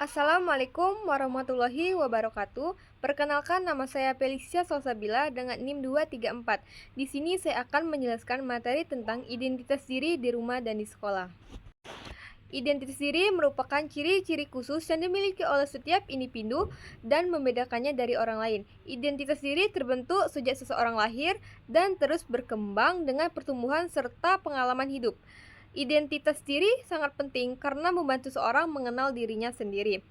Assalamualaikum warahmatullahi wabarakatuh. Perkenalkan, nama saya Felicia Salsabila dengan NIM 234. Di sini saya akan menjelaskan materi tentang identitas diri di rumah dan di sekolah. Identitas diri merupakan ciri-ciri khusus yang dimiliki oleh setiap individu dan membedakannya dari orang lain. Identitas diri terbentuk sejak seseorang lahir dan terus berkembang dengan pertumbuhan serta pengalaman hidup. Identitas diri sangat penting karena membantu seorang mengenal dirinya sendiri,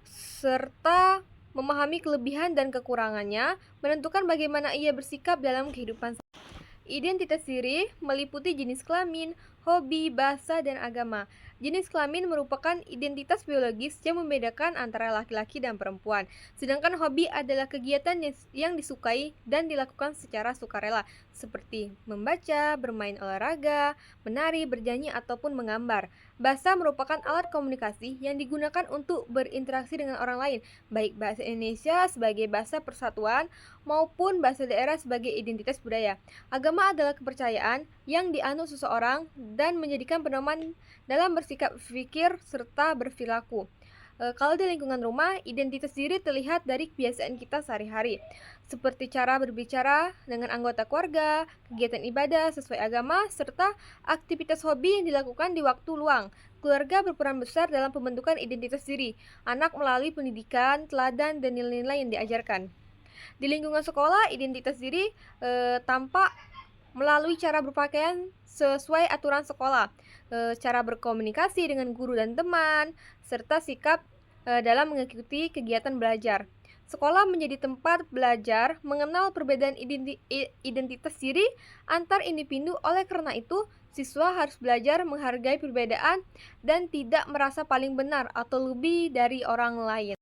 serta memahami kelebihan dan kekurangannya, menentukan bagaimana ia bersikap dalam kehidupan. Identitas diri meliputi jenis kelamin, hobi, bahasa, dan agama. Jenis kelamin merupakan identitas biologis yang membedakan antara laki-laki dan perempuan. Sedangkan hobi adalah kegiatan yang disukai dan dilakukan secara sukarela, seperti membaca, bermain olahraga, menari, bernyanyi, ataupun menggambar. Bahasa merupakan alat komunikasi yang digunakan untuk berinteraksi dengan orang lain, baik bahasa Indonesia sebagai bahasa persatuan maupun bahasa daerah sebagai identitas budaya. Agama adalah kepercayaan yang dianut seseorang dan menjadikan pedoman dalam bersikap, berpikir, serta berperilaku. Kalau di lingkungan rumah, identitas diri terlihat dari kebiasaan kita sehari-hari, seperti cara berbicara dengan anggota keluarga, kegiatan ibadah sesuai agama, serta aktivitas hobi yang dilakukan di waktu luang. Keluarga berperan besar dalam pembentukan identitas diri anak melalui pendidikan, teladan, dan nilai-nilai yang diajarkan. Di lingkungan sekolah, identitas diri tampak melalui cara berpakaian sesuai aturan sekolah, cara berkomunikasi dengan guru dan teman, serta sikap dalam mengikuti kegiatan belajar. Sekolah menjadi tempat belajar mengenal perbedaan identitas diri antar individu. Oleh karena itu, siswa harus belajar menghargai perbedaan dan tidak merasa paling benar atau lebih dari orang lain.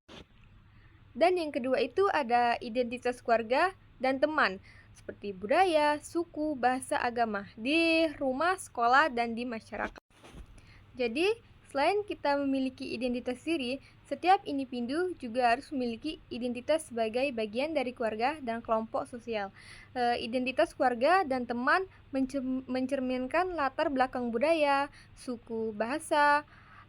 Dan yang kedua itu ada identitas keluarga dan teman, seperti budaya, suku, bahasa, agama, di rumah, sekolah, dan di masyarakat. Jadi, selain kita memiliki identitas diri, setiap individu juga harus memiliki identitas sebagai bagian dari keluarga dan kelompok sosial. Identitas keluarga dan teman mencerminkan latar belakang budaya, suku, bahasa,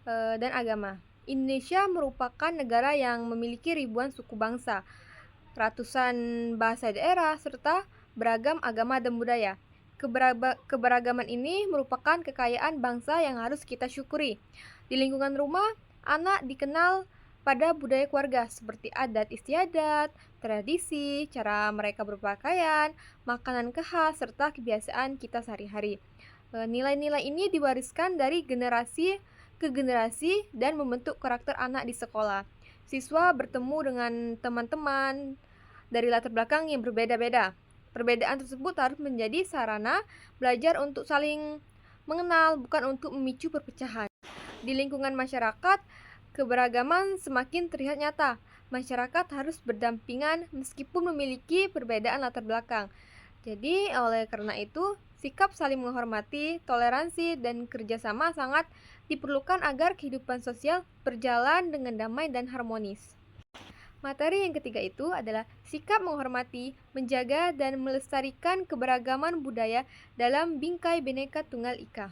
dan agama. Indonesia merupakan negara yang memiliki ribuan suku bangsa, ratusan bahasa daerah, serta beragam agama dan budaya. Keberagaman ini merupakan kekayaan bangsa yang harus kita syukuri. Di lingkungan rumah, anak dikenal pada budaya keluarga seperti adat istiadat, tradisi, cara mereka berpakaian, makanan khas, serta kebiasaan kita sehari-hari. Nilai-nilai ini diwariskan dari generasi ke generasi dan membentuk karakter anak di sekolah. Siswa bertemu dengan teman-teman dari latar belakang yang berbeda-beda. Perbedaan tersebut harus menjadi sarana belajar untuk saling mengenal, bukan untuk memicu perpecahan. Di lingkungan masyarakat, keberagaman semakin terlihat nyata. Masyarakat harus berdampingan meskipun memiliki perbedaan latar belakang. Jadi, oleh karena itu, sikap saling menghormati, toleransi, dan kerjasama sangat diperlukan agar kehidupan sosial berjalan dengan damai dan harmonis. Materi yang ketiga itu adalah sikap menghormati, menjaga, dan melestarikan keberagaman budaya dalam bingkai Bhinneka Tunggal Ika.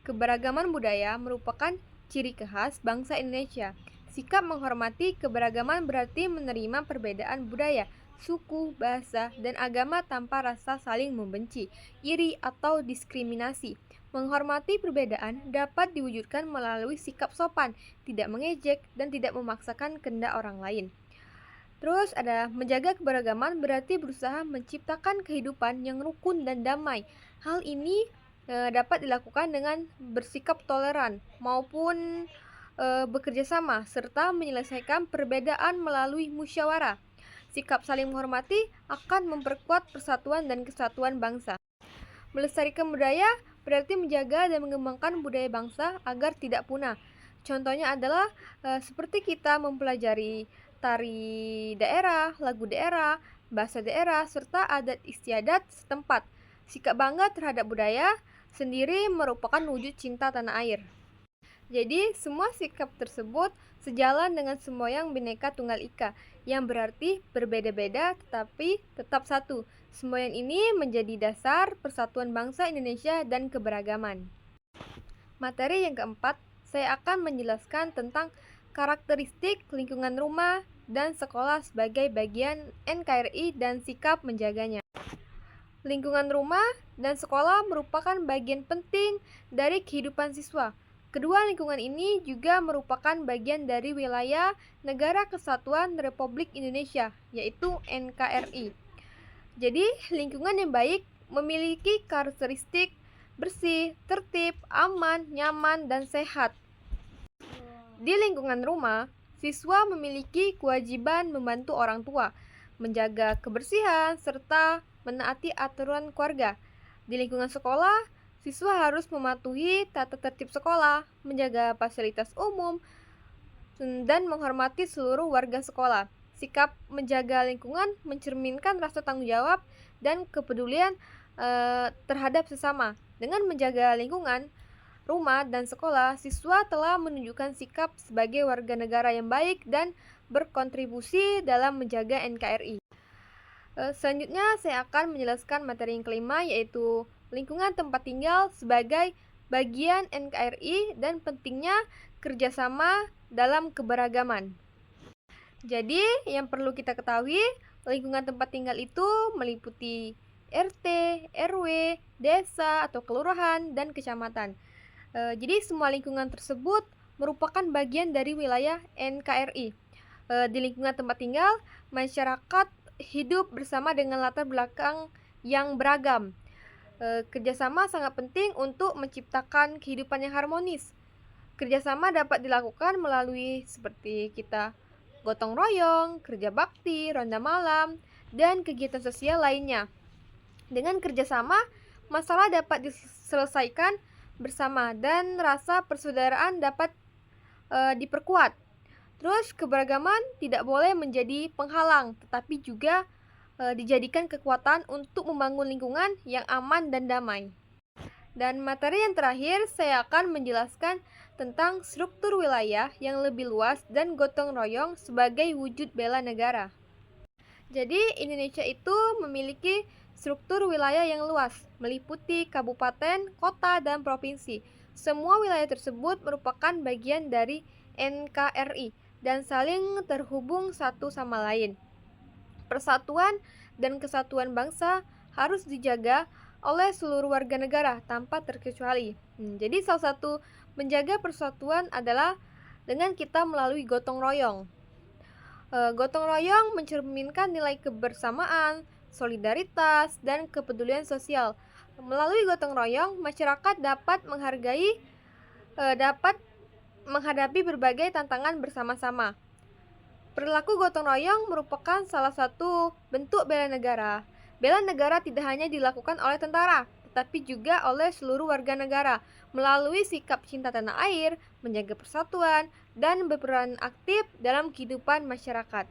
Keberagaman budaya merupakan ciri khas bangsa Indonesia. Sikap menghormati keberagaman berarti menerima perbedaan budaya, suku, bahasa, dan agama tanpa rasa saling membenci, iri, atau diskriminasi. Menghormati perbedaan dapat diwujudkan melalui sikap sopan, tidak mengejek, dan tidak memaksakan kehendak orang lain. Terus ada menjaga keberagaman berarti berusaha menciptakan kehidupan yang rukun dan damai. Hal ini dapat dilakukan dengan bersikap toleran maupun bekerja sama serta menyelesaikan perbedaan melalui musyawarah. Sikap saling menghormati akan memperkuat persatuan dan kesatuan bangsa. Melestarikan budaya berarti menjaga dan mengembangkan budaya bangsa agar tidak punah. Contohnya adalah seperti kita mempelajari tari daerah, lagu daerah, bahasa daerah, serta adat istiadat setempat. Sikap bangga terhadap budaya sendiri merupakan wujud cinta tanah air. Jadi, semua sikap tersebut sejalan dengan semboyan Bhinneka Tunggal Ika, yang berarti berbeda-beda tetapi tetap satu. Semboyan ini menjadi dasar persatuan bangsa Indonesia dan keberagaman. Materi yang keempat, saya akan menjelaskan tentang karakteristik lingkungan rumah dan sekolah sebagai bagian NKRI dan sikap menjaganya. Lingkungan rumah dan sekolah merupakan bagian penting dari kehidupan siswa. Kedua lingkungan ini juga merupakan bagian dari wilayah Negara Kesatuan Republik Indonesia, yaitu NKRI. Jadi, lingkungan yang baik memiliki karakteristik bersih, tertib, aman, nyaman, dan sehat. Di lingkungan rumah, siswa memiliki kewajiban membantu orang tua, menjaga kebersihan, serta menaati aturan keluarga. Di lingkungan sekolah, siswa harus mematuhi tata tertib sekolah, menjaga fasilitas umum, dan menghormati seluruh warga sekolah. Sikap menjaga lingkungan mencerminkan rasa tanggung jawab dan kepedulian terhadap sesama. Dengan menjaga lingkungan rumah dan sekolah, siswa telah menunjukkan sikap sebagai warga negara yang baik dan berkontribusi dalam menjaga NKRI. Selanjutnya, saya akan menjelaskan materi yang kelima, yaitu lingkungan tempat tinggal sebagai bagian NKRI dan pentingnya kerjasama dalam keberagaman. Jadi, yang perlu kita ketahui, lingkungan tempat tinggal itu meliputi RT, RW, desa atau kelurahan, dan kecamatan. Jadi semua lingkungan tersebut merupakan bagian dari wilayah NKRI. Di lingkungan tempat tinggal, masyarakat hidup bersama dengan latar belakang yang beragam. Kerjasama sangat penting untuk menciptakan kehidupan yang harmonis. Kerjasama dapat dilakukan melalui seperti kita gotong royong, kerja bakti, ronda malam, dan kegiatan sosial lainnya. Dengan kerjasama, masalah dapat diselesaikan bersama dan rasa persaudaraan dapat diperkuat. Terus keberagaman tidak boleh menjadi penghalang, tetapi juga dijadikan kekuatan untuk membangun lingkungan yang aman dan damai. Dan materi yang terakhir, saya akan menjelaskan tentang struktur wilayah yang lebih luas dan gotong royong sebagai wujud bela negara. Jadi, Indonesia itu memiliki struktur wilayah yang luas, meliputi kabupaten, kota, dan provinsi. Semua wilayah tersebut merupakan bagian dari NKRI dan saling terhubung satu sama lain. Persatuan dan kesatuan bangsa harus dijaga oleh seluruh warga negara tanpa terkecuali. Jadi salah satu menjaga persatuan adalah dengan kita melalui gotong royong. Gotong royong mencerminkan nilai kebersamaan, solidaritas, dan kepedulian sosial. Melalui gotong royong, masyarakat dapat menghadapi berbagai tantangan bersama-sama. Perilaku gotong royong merupakan salah satu bentuk bela negara. Bela negara tidak hanya dilakukan oleh tentara, tetapi juga oleh seluruh warga negara melalui sikap cinta tanah air, menjaga persatuan, dan berperan aktif dalam kehidupan masyarakat.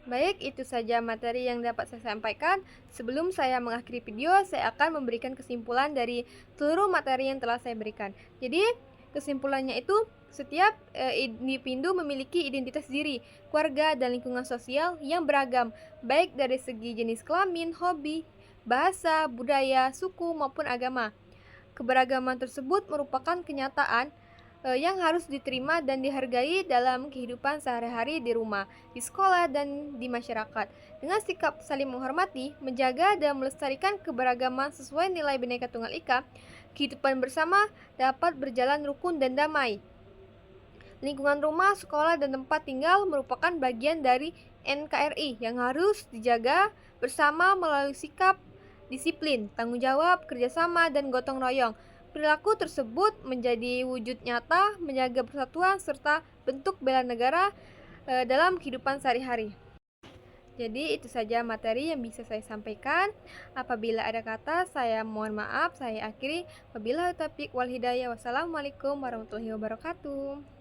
Baik, itu saja materi yang dapat saya sampaikan. Sebelum saya mengakhiri video, saya akan memberikan kesimpulan dari seluruh materi yang telah saya berikan. Jadi, kesimpulannya itu, setiap individu memiliki identitas diri, keluarga, dan lingkungan sosial yang beragam, baik dari segi jenis kelamin, hobi, bahasa, budaya, suku, maupun agama. Keberagaman tersebut merupakan kenyataan yang harus diterima dan dihargai dalam kehidupan sehari-hari di rumah, di sekolah, dan di masyarakat. Dengan sikap saling menghormati, menjaga, dan melestarikan keberagaman sesuai nilai Bhinneka Tunggal Ika, kehidupan bersama dapat berjalan rukun dan damai. Lingkungan rumah, sekolah, dan tempat tinggal merupakan bagian dari NKRI yang harus dijaga bersama melalui sikap, disiplin, tanggung jawab, kerjasama, dan gotong royong. Perilaku tersebut menjadi wujud nyata menjaga persatuan serta bentuk bela negara dalam kehidupan sehari-hari. Jadi itu saja materi yang bisa saya sampaikan. Apabila ada kata, saya mohon maaf. Saya akhiri. Wabillahi taufiq wal hidayah. Wassalamualaikum warahmatullahi wabarakatuh.